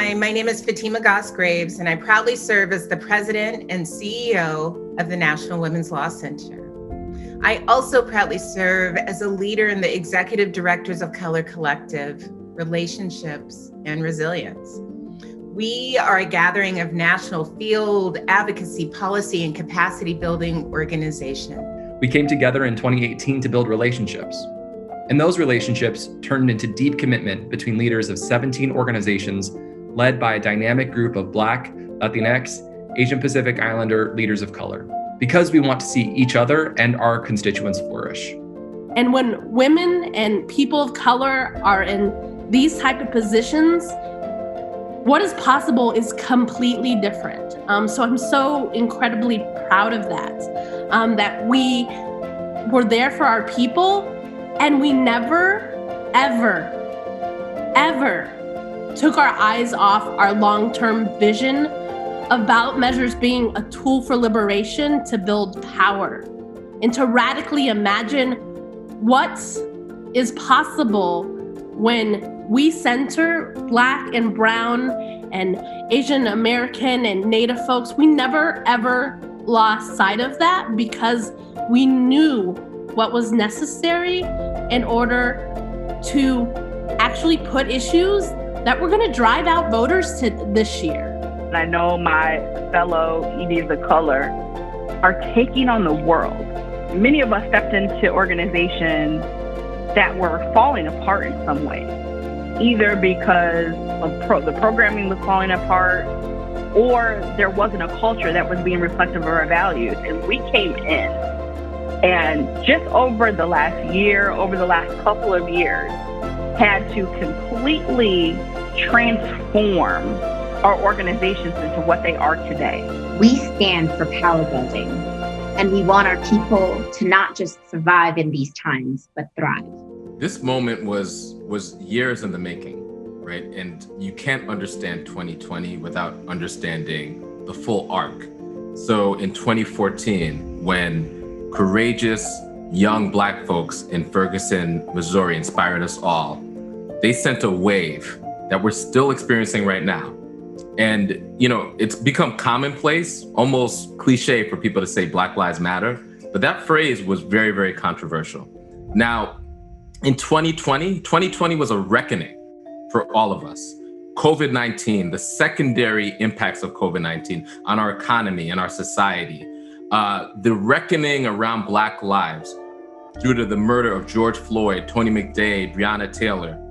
Hi, my name is Fatima Goss-Graves, and I proudly serve as the president and CEO of the National Women's Law Center. I also proudly serve as a leader in the Executive Directors of Color Collective, Relationships, and Resilience. We are a gathering of national field advocacy, policy, and capacity building organization. We came together in 2018 to build relationships. And those relationships turned into deep commitment between leaders of 17 organizations led by a dynamic group of Black, Latinx, Asian Pacific Islander leaders of color, because we want to see each other and our constituents flourish. And when women and people of color are in these type of positions, what is possible is completely different. So I'm so incredibly proud of that, that we were there for our people, and we never, ever, ever took our eyes off our long-term vision of ballot measures being a tool for liberation to build power and to radically imagine what is possible when we center Black and Brown and Asian American and Native folks. We never, ever lost sight of that because we knew what was necessary in order to actually put issues that were going to drive out voters to this year. And I know my fellow EDs of color are taking on the world. Many of us stepped into organizations that were falling apart in some way, either because of the programming was falling apart or there wasn't a culture that was being reflective of our values. And we came in, and just over the last year, over the last couple of years, had to completely transform our organizations into what they are today. We stand for power building, and we want our people to not just survive in these times, but thrive. This moment was years in the making, right? And you can't understand 2020 without understanding the full arc. So in 2014, when courageous young Black folks in Ferguson, Missouri inspired us all, they sent a wave that we're still experiencing right now. And, you know, it's become commonplace, almost cliche for people to say Black Lives Matter, but that phrase was very, very controversial. Now, in 2020 was a reckoning for all of us. COVID-19, the secondary impacts of COVID-19 on our economy and our society, the reckoning around Black lives due to the murder of George Floyd, Tony McDade, Breonna Taylor.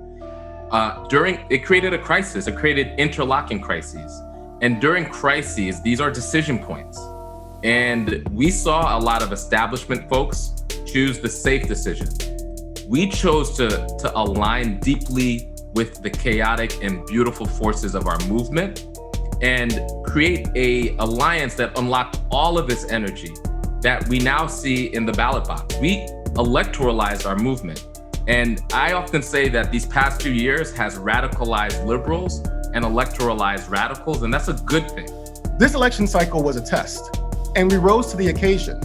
It created a crisis, it created interlocking crises. And during crises, these are decision points. And we saw a lot of establishment folks choose the safe decision. We chose to align deeply with the chaotic and beautiful forces of our movement and create an alliance that unlocked all of this energy that we now see in the ballot box. We electoralized our movement. And I often say that these past few years has radicalized liberals and electoralized radicals, and that's a good thing. This election cycle was a test, and we rose to the occasion.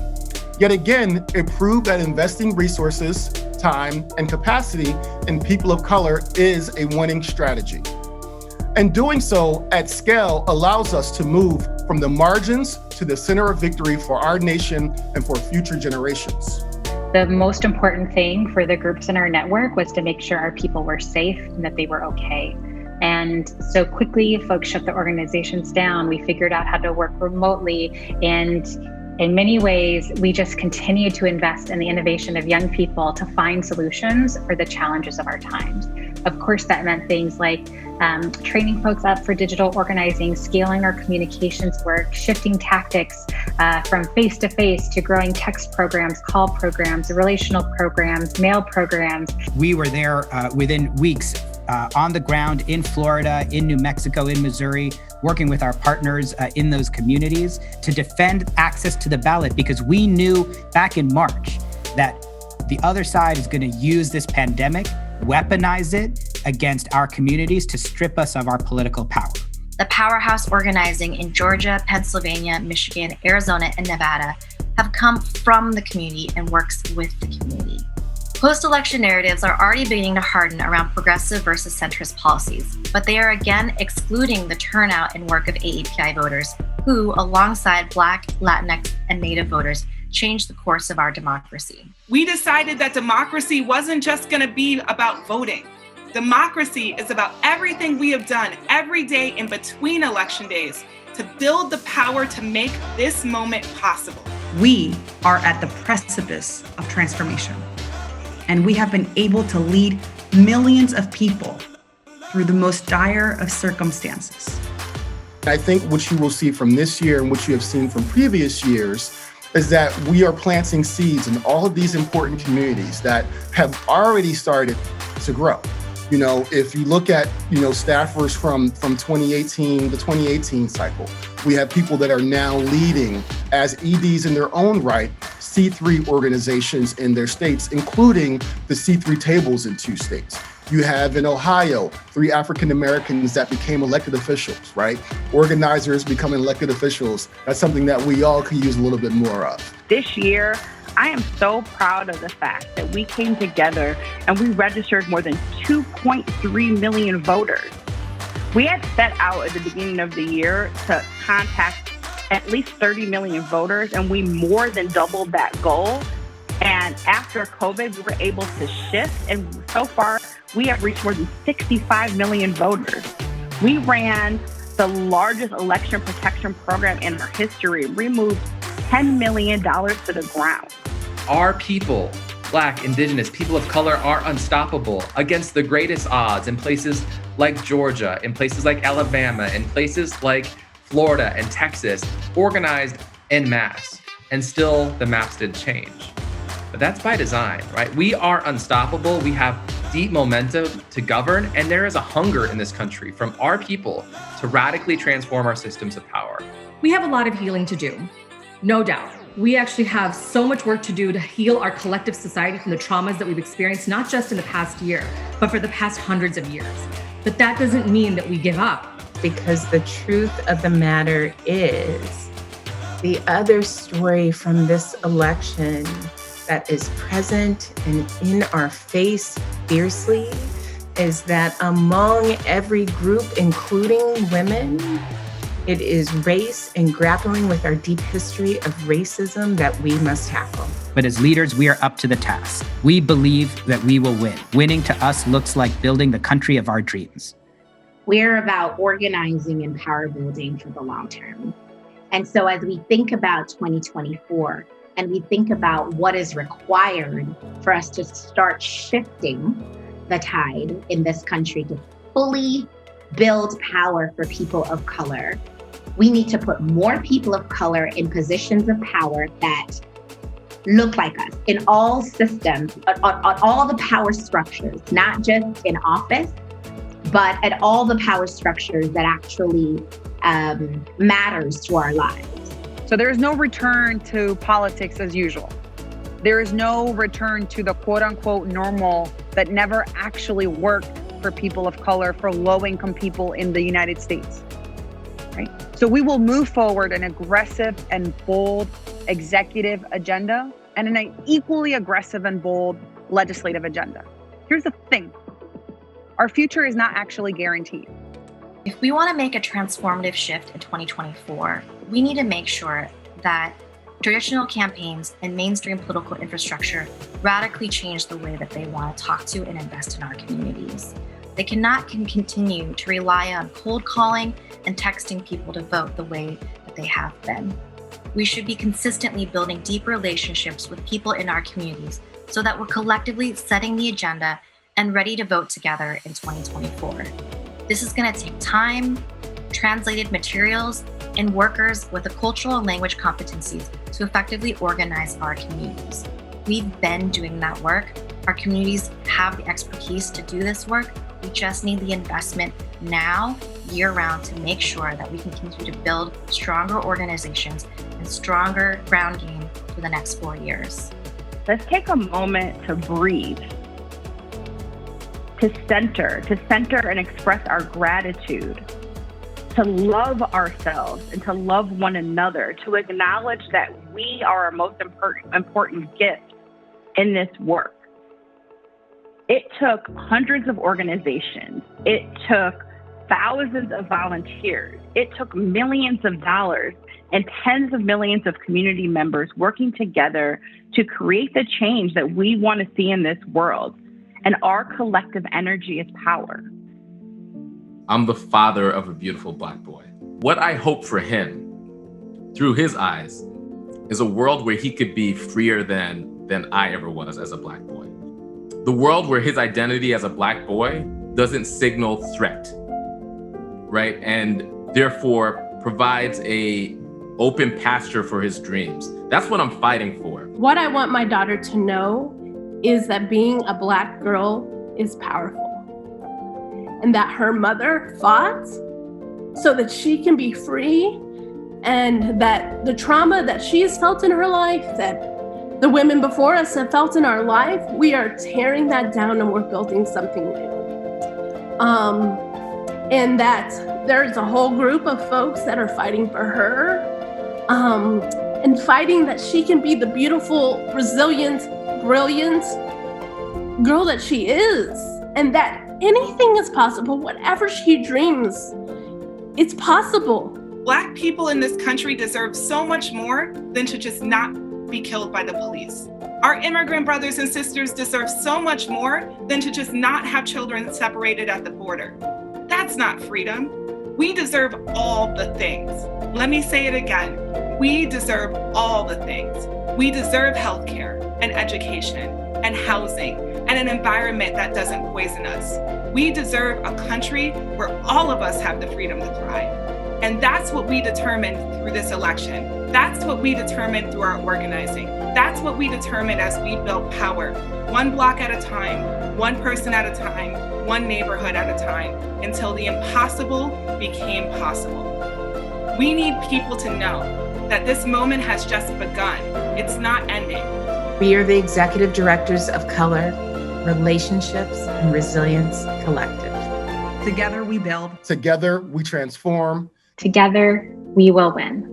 Yet again, it proved that investing resources, time, and capacity in people of color is a winning strategy. And doing so at scale allows us to move from the margins to the center of victory for our nation and for future generations. The most important thing for the groups in our network was to make sure our people were safe and that they were okay. And so quickly, folks shut the organizations down. We figured out how to work remotely. And in many ways, we just continue to invest in the innovation of young people to find solutions for the challenges of our times. Of course, that meant things like training folks up for digital organizing, scaling our communications work, shifting tactics from face-to-face to growing text programs, call programs, relational programs, mail programs. We were there within weeks on the ground in Florida, in New Mexico, in Missouri, working with our partners in those communities to defend access to the ballot, because we knew back in March that the other side is going to use this pandemic, weaponize it against our communities to strip us of our political power. The powerhouse organizing in Georgia, Pennsylvania, Michigan, Arizona, and Nevada have come from the community and works with the community. Post-election narratives are already beginning to harden around progressive versus centrist policies, but they are again excluding the turnout and work of AAPI voters who, alongside Black, Latinx, and Native voters, changed the course of our democracy. We decided that democracy wasn't just going to be about voting. Democracy is about everything we have done every day in between election days to build the power to make this moment possible. We are at the precipice of transformation, and we have been able to lead millions of people through the most dire of circumstances. I think what you will see from this year and what you have seen from previous years is that we are planting seeds in all of these important communities that have already started to grow. You know, if you look at, staffers from 2018, the 2018 cycle, we have people that are now leading as EDs in their own right, C3 organizations in their states, including the C3 tables in 2 states. You have in Ohio, 3 African Americans that became elected officials, right? Organizers becoming elected officials. That's something that we all could use a little bit more of. This year, I am so proud of the fact that we came together and we registered more than 2.3 million voters. We had set out at the beginning of the year to contact at least 30 million voters, and we more than doubled that goal. And after COVID, we were able to shift, and so far, we have reached more than 65 million voters. We ran the largest election protection program in our history. We moved $10 million to the ground. Our people, Black, Indigenous, people of color, are unstoppable against the greatest odds in places like Georgia, in places like Alabama, in places like Florida and Texas, organized en masse. And still, the maps did change. But that's by design, right? We are unstoppable. We have deep momentum to govern, and there is a hunger in this country from our people to radically transform our systems of power. We have a lot of healing to do, no doubt. We actually have so much work to do to heal our collective society from the traumas that we've experienced, not just in the past year, but for the past hundreds of years. But that doesn't mean that we give up. Because the truth of the matter is, the other story from this election that is present and in our face fiercely is that among every group, including women, it is race and grappling with our deep history of racism that we must tackle. But as leaders, we are up to the task. We believe that we will win. Winning to us looks like building the country of our dreams. We're about organizing and power building for the long term. And so as we think about 2024 and we think about what is required for us to start shifting the tide in this country to fully build power for people of color, we need to put more people of color in positions of power that look like us in all systems, on all the power structures, not just in office, but at all the power structures that actually matters to our lives. So there is no return to politics as usual. There is no return to the quote unquote normal that never actually worked for people of color, for low-income people in the United States, right? So we will move forward an aggressive and bold executive agenda and an equally aggressive and bold legislative agenda. Here's the thing. Our future is not actually guaranteed. If we want to make a transformative shift in 2024, we need to make sure that traditional campaigns and mainstream political infrastructure radically change the way that they want to talk to and invest in our communities. They cannot continue to rely on cold calling and texting people to vote the way that they have been. We should be consistently building deep relationships with people in our communities so that we're collectively setting the agenda and ready to vote together in 2024. This is going to take time, translated materials, and workers with the cultural and language competencies to effectively organize our communities. We've been doing that work. Our communities have the expertise to do this work. We just need the investment now, year-round, to make sure that we can continue to build stronger organizations and stronger ground game for the next 4 years. Let's take a moment to breathe, to center and express our gratitude, to love ourselves and to love one another, to acknowledge that we are our most important gift in this work. It took hundreds of organizations. It took thousands of volunteers. It took millions of dollars and tens of millions of community members working together to create the change that we want to see in this world. And our collective energy is power. I'm the father of a beautiful Black boy. What I hope for him, through his eyes, is a world where he could be freer than I ever was as a Black boy. The world where his identity as a Black boy doesn't signal threat, right? And therefore provides a open pasture for his dreams. That's what I'm fighting for. What I want my daughter to know is that being a Black girl is powerful, and that her mother fought so that she can be free, and that the trauma that she has felt in her life, that the women before us have felt in our life, we are tearing that down and we're building something new. And that there's a whole group of folks that are fighting for her, and fighting that she can be the beautiful, resilient, brilliant girl that she is, and that anything is possible. Whatever she dreams, it's possible. Black people in this country deserve so much more than to just not be killed by the police. Our immigrant brothers and sisters deserve so much more than to just not have children separated at the border. That's not freedom. We deserve all the things. Let me say it again. We deserve all the things. We deserve healthcare and education and housing and an environment that doesn't poison us. We deserve a country where all of us have the freedom to thrive. And that's what we determined through this election. That's what we determined through our organizing. That's what we determined as we built power, one block at a time, one person at a time, one neighborhood at a time, until the impossible became possible. We need people to know that this moment has just begun. It's not ending. We are the Executive Directors of Color, Relationships, and Resilience Collective. Together we build. Together we transform. Together, we will win.